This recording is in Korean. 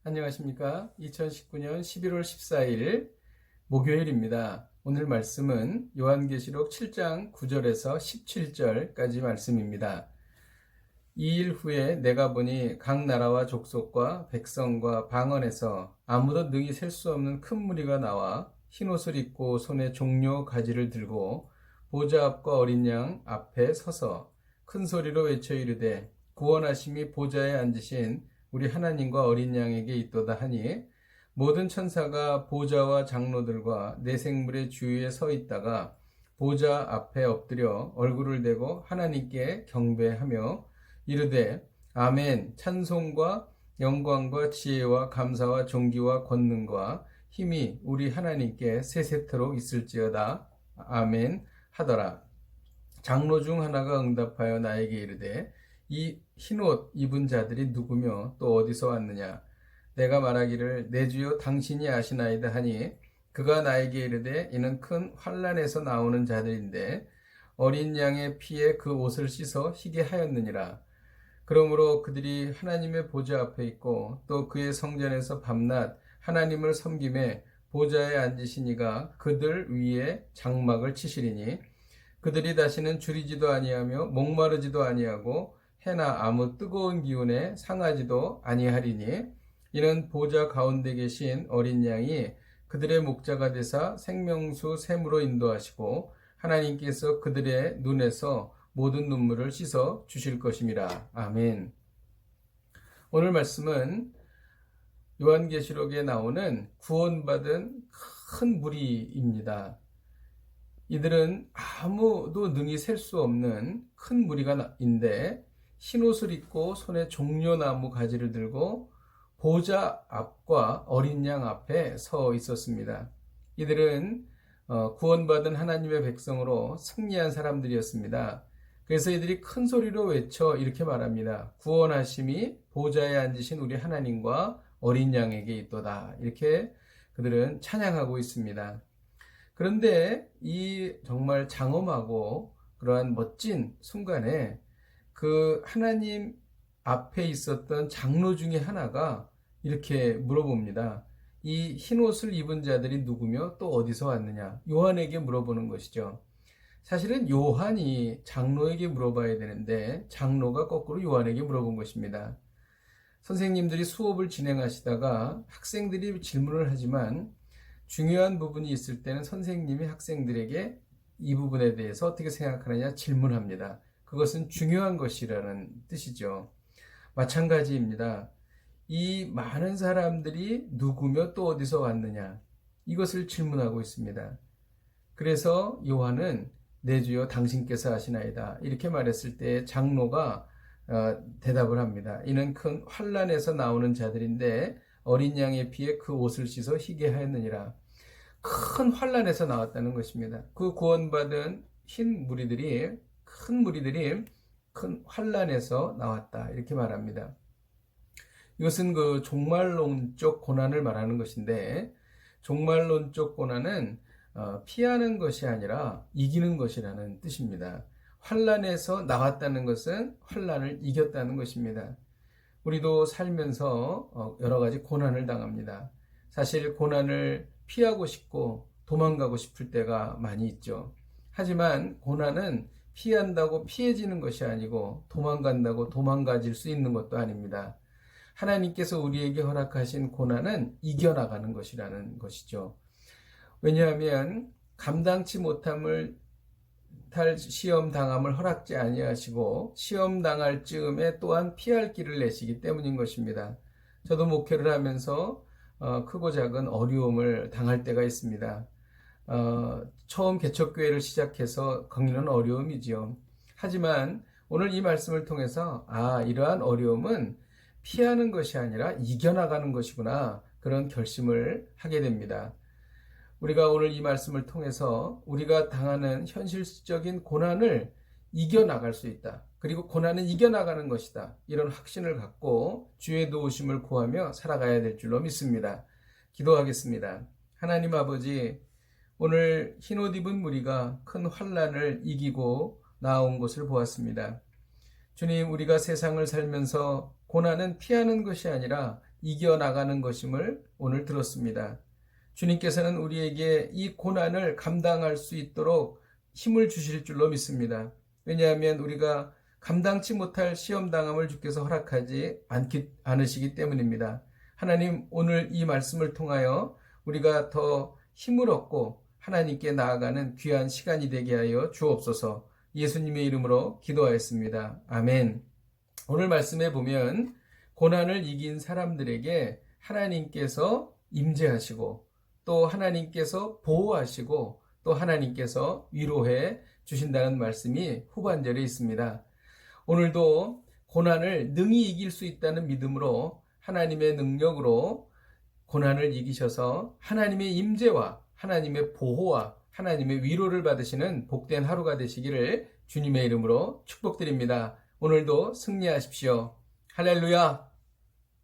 안녕하십니까? 2019년 11월 14일 목요일입니다. 오늘 말씀은 요한계시록 7장 9절에서 17절까지 말씀입니다. 2일 후에 내가 보니 각 나라와 족속과 백성과 방언에서 아무도 능히 셀 수 없는 큰 무리가 나와 흰옷을 입고 손에 종려 가지를 들고 보좌 앞과 어린 양 앞에 서서 큰 소리로 외쳐 이르되 구원하심이 보좌에 앉으신 우리 하나님과 어린 양에게 있도다 하니 모든 천사가 보좌와 장로들과 네 생물의 주위에 서 있다가 보좌 앞에 엎드려 얼굴을 대고 하나님께 경배하며 이르되 아멘. 찬송과 영광과 지혜와 감사와 존귀와 권능과 힘이 우리 하나님께 세세토록 있을지어다. 아멘 하더라. 장로 중 하나가 응답하여 나에게 이르되 이 흰옷 입은 자들이 누구며 또 어디서 왔느냐? 내가 말하기를 내 주여 당신이 아시나이다 하니 그가 나에게 이르되 이는 큰 환난에서 나오는 자들인데 어린 양의 피에 그 옷을 씻어 희게 하였느니라. 그러므로 그들이 하나님의 보좌 앞에 있고 또 그의 성전에서 밤낮 하나님을 섬김에 보좌에 앉으신 이가 그들 위에 장막을 치시리니 그들이 다시는 줄이지도 아니하며 목마르지도 아니하고 해나 아무 뜨거운 기운에 상하지도 아니하리니 이는 보좌 가운데 계신 어린 양이 그들의 목자가 되사 생명수 샘으로 인도하시고 하나님께서 그들의 눈에서 모든 눈물을 씻어 주실 것임이라. 아멘. 오늘 말씀은 요한계시록에 나오는 구원받은 큰 무리입니다. 이들은 아무도 능히 셀 수 없는 큰 무리가인데 흰옷을 입고 손에 종려나무 가지를 들고 보좌 앞과 어린 양 앞에 서 있었습니다. 이들은 구원받은 하나님의 백성으로 승리한 사람들이었습니다. 그래서 이들이 큰 소리로 외쳐 이렇게 말합니다. 구원하심이 보좌에 앉으신 우리 하나님과 어린 양에게 있도다. 이렇게 그들은 찬양하고 있습니다. 그런데 이 정말 장엄하고 그러한 멋진 순간에 그 하나님 앞에 있었던 장로 중에 하나가 이렇게 물어봅니다. 이 흰옷을 입은 자들이 누구며 또 어디서 왔느냐? 요한에게 물어보는 것이죠. 사실은 요한이 장로에게 물어봐야 되는데 장로가 거꾸로 요한에게 물어본 것입니다. 선생님들이 수업을 진행하시다가 학생들이 질문을 하지만 중요한 부분이 있을 때는 선생님이 학생들에게 이 부분에 대해서 어떻게 생각하느냐 질문합니다. 그것은 중요한 것이라는 뜻이죠. 마찬가지입니다. 이 많은 사람들이 누구며 또 어디서 왔느냐 이것을 질문하고 있습니다. 그래서 요한은 내 주여 당신께서 아시나이다 이렇게 말했을 때 장로가 대답을 합니다. 이는 큰 환난에서 나오는 자들인데 어린 양의 피에 그 옷을 씻어 희게 하였느니라. 큰 환난에서 나왔다는 것입니다. 그 구원받은 큰 무리들이 큰 환난에서 나왔다 이렇게 말합니다. 이것은 그 종말론적 고난을 말하는 것인데 종말론적 고난은 피하는 것이 아니라 이기는 것이라는 뜻입니다. 환난에서 나왔다는 것은 환난을 이겼다는 것입니다. 우리도 살면서 여러 가지 고난을 당합니다. 사실 고난을 피하고 싶고 도망가고 싶을 때가 많이 있죠. 하지만 고난은 피한다고 피해지는 것이 아니고 도망간다고 도망가질 수 있는 것도 아닙니다. 하나님께서 우리에게 허락하신 고난은 이겨나가는 것이라는 것이죠. 왜냐하면 감당치 못함을 탈 시험 당함을 허락지 아니하시고 시험 당할 즈음에 또한 피할 길을 내시기 때문인 것입니다. 저도 목회를 하면서 크고 작은 어려움을 당할 때가 있습니다. 처음 개척교회를 시작해서 겪는 어려움이지요. 하지만 오늘 이 말씀을 통해서 이러한 어려움은 피하는 것이 아니라 이겨나가는 것이구나 그런 결심을 하게 됩니다. 우리가 오늘 이 말씀을 통해서 우리가 당하는 현실적인 고난을 이겨나갈 수 있다. 그리고 고난은 이겨나가는 것이다. 이런 확신을 갖고 주의 도우심을 구하며 살아가야 될 줄로 믿습니다. 기도하겠습니다. 하나님 아버지, 오늘 흰옷 입은 무리가 큰 환난을 이기고 나온 것을 보았습니다. 주님, 우리가 세상을 살면서 고난은 피하는 것이 아니라 이겨나가는 것임을 오늘 들었습니다. 주님께서는 우리에게 이 고난을 감당할 수 있도록 힘을 주실 줄로 믿습니다. 왜냐하면 우리가 감당치 못할 시험당함을 주께서 허락하지 않으시기 때문입니다. 하나님, 오늘 이 말씀을 통하여 우리가 더 힘을 얻고 하나님께 나아가는 귀한 시간이 되게 하여 주옵소서. 예수님의 이름으로 기도하였습니다. 아멘. 오늘 말씀에 보면 고난을 이긴 사람들에게 하나님께서 임재하시고 또 하나님께서 보호하시고 또 하나님께서 위로해 주신다는 말씀이 후반절에 있습니다. 오늘도 고난을 능히 이길 수 있다는 믿음으로 하나님의 능력으로 고난을 이기셔서 하나님의 임재와 하나님의 보호와 하나님의 위로를 받으시는 복된 하루가 되시기를 주님의 이름으로 축복드립니다. 오늘도 승리하십시오. 할렐루야!